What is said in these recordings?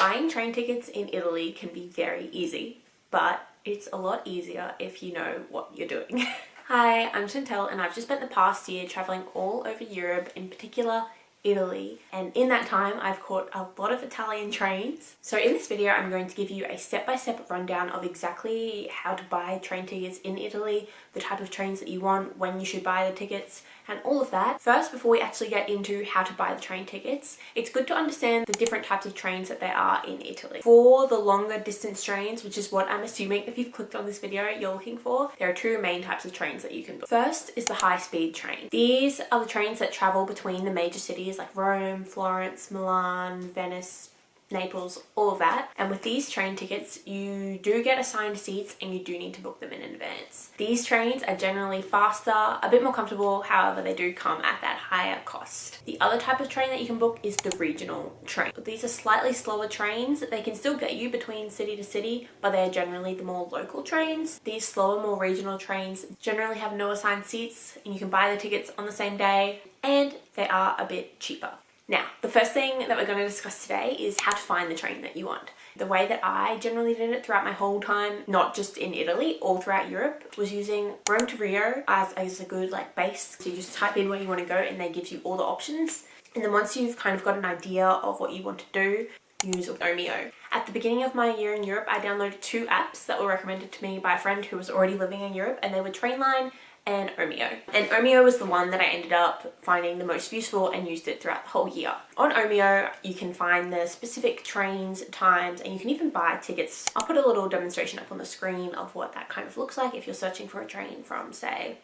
Buying train tickets in Italy can be very easy, but it's a lot easier if you know what you're doing. Hi, I'm Chantel and I've just spent the past year traveling all over Europe, in particular Italy, and in that time I've caught a lot of Italian trains. So in this video I'm going to give you a step-by-step rundown of exactly how to buy train tickets in Italy, the type of trains that you want, when you should buy the tickets, and all of that. First, before we actually get into how to buy the train tickets, it's good to understand the different types of trains that there are in Italy. For the longer distance trains, which is what I'm assuming if you've clicked on this video you're looking for, there are two main types of trains that you can book. First is the high-speed train. These are the trains that travel between the major cities like Rome, Florence, Milan, Venice, Naples, all of that. And with these train tickets, you do get assigned seats and you do need to book them in advance. These trains are generally faster, a bit more comfortable, however they do come at that higher cost. The other type of train that you can book is the regional train. These are slightly slower trains. They can still get you between city to city, but they're generally the more local trains. These slower, more regional trains generally have no assigned seats and you can buy the tickets on the same day, and they are a bit cheaper. Now, the first thing that we're going to discuss today is how to find the train that you want. The way that I generally did it throughout my whole time, not just in Italy, all throughout Europe, was using Rome to Rio as a good base. So you just type in where you want to go and they give you all the options. And then once you've kind of got an idea of what you want to do, use Omio. At the beginning of my year in Europe, I downloaded two apps that were recommended to me by a friend who was already living in Europe, and they were Trainline and Omio. And Omio was the one that I ended up finding the most useful and used it throughout the whole year. On Omio, you can find the specific trains, times, and you can even buy tickets. I'll put a little demonstration up on the screen of what that kind of looks like if you're searching for a train from, say,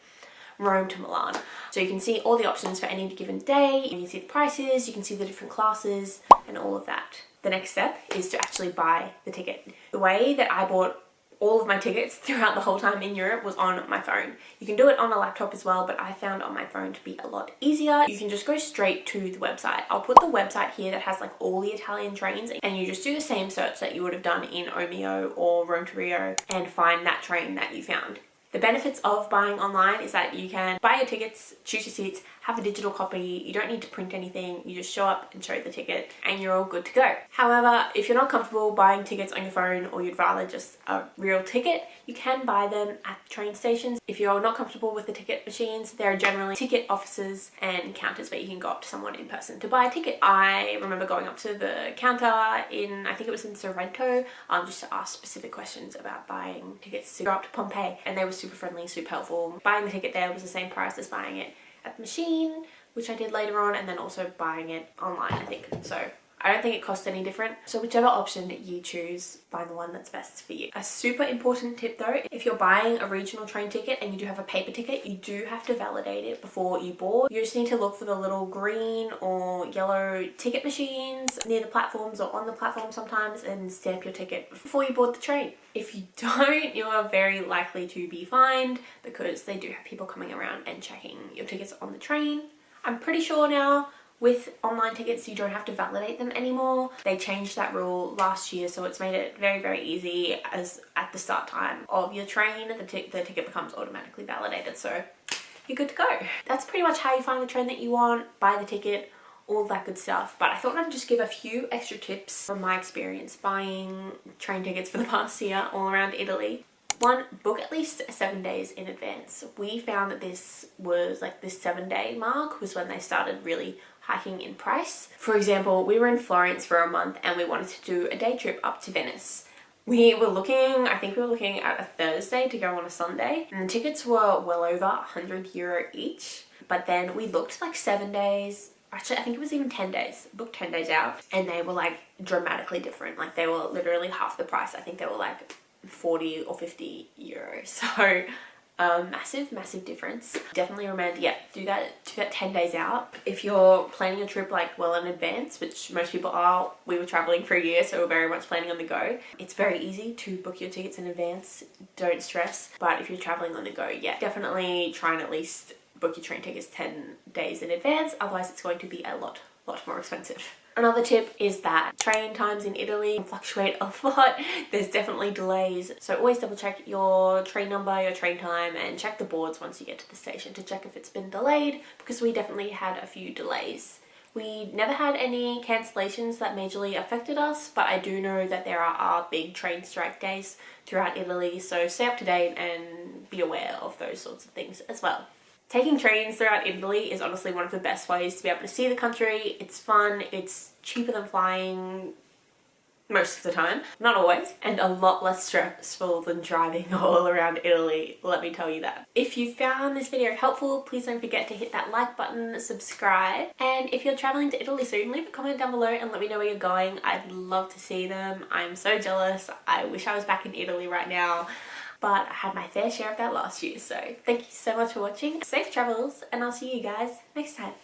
Rome to Milan. So you can see all the options for any given day, you can see the prices, you can see the different classes, and all of that. The next step is to actually buy the ticket. The way that I bought all of my tickets throughout the whole time in Europe was on my phone. You can do it on a laptop as well, but I found on my phone to be a lot easier. You can just go straight to the website. I'll put the website here that has all the Italian trains, and you just do the same search that you would have done in Omio or Rome to Rio and find that train that you found. The benefits of buying online is that you can buy your tickets, choose your seats, have a digital copy, you don't need to print anything, you just show up and show the ticket and you're all good to go. However, if you're not comfortable buying tickets on your phone or you'd rather just a real ticket, you can buy them at train stations. If you're not comfortable with the ticket machines, there are generally ticket offices and counters where you can go up to someone in person to buy a ticket. I remember going up to the counter in, I think it was in Sorrento, just to ask specific questions about buying tickets to go up to Pompeii, and they were super friendly, super helpful. Buying the ticket there was the same price as buying it at the machine, which I did later on, and then also buying it online, I think. So I don't think it costs any different. So whichever option you choose, find the one that's best for you. A super important tip though, if you're buying a regional train ticket and you do have a paper ticket, you do have to validate it before you board. You just need to look for the little green or yellow ticket machines near the platforms or on the platform sometimes and stamp your ticket before you board the train. If you don't, you are very likely to be fined because they do have people coming around and checking your tickets on the train. I'm pretty sure now with online tickets you don't have to validate them anymore. They changed that rule last year, so it's made it very, very easy. As at the start time of your train, the ticket becomes automatically validated, so you're good to go. That's pretty much how you find the train that you want, buy the ticket, all that good stuff. But I thought I'd just give a few extra tips from my experience buying train tickets for the past year all around Italy. One, book at least 7 days in advance. We found that this was this 7-day mark was when they started really hiking in price. For example, we were in Florence for a month and we wanted to do a day trip up to Venice. We were looking, I think we were looking at a Thursday to go on a Sunday, and the tickets were well over €100 each. But then we looked 7 days, actually I think it was even 10 days, booked 10 days out, and they were dramatically different. They were literally half the price. I think they were 40 or 50 euros. So massive difference. Definitely recommend, do that 10 days out. If you're planning a trip well in advance, which most people are, we were traveling for a year, so we're very much planning on the go. It's very easy to book your tickets in advance, don't stress. But if you're traveling on the go, definitely try and at least book your train tickets 10 days in advance, otherwise it's going to be a lot more expensive. Another tip is that train times in Italy fluctuate a lot. There's definitely delays, so always double check your train number, your train time, and check the boards once you get to the station to check if it's been delayed, because we definitely had a few delays We never had any cancellations that majorly affected us, but I do know that there are big train strike days throughout Italy, so stay up to date and be aware of those sorts of things as well. Taking trains throughout Italy is honestly one of the best ways to be able to see the country. It's fun, it's cheaper than flying most of the time, not always, and a lot less stressful than driving all around Italy, let me tell you that. If you found this video helpful, please don't forget to hit that like button, subscribe, and if you're traveling to Italy soon, leave a comment down below and let me know where you're going. I'd love to see them. I'm so jealous. I wish I was back in Italy right now, but I had my fair share of that last year, so thank you so much for watching. Safe travels, and I'll see you guys next time.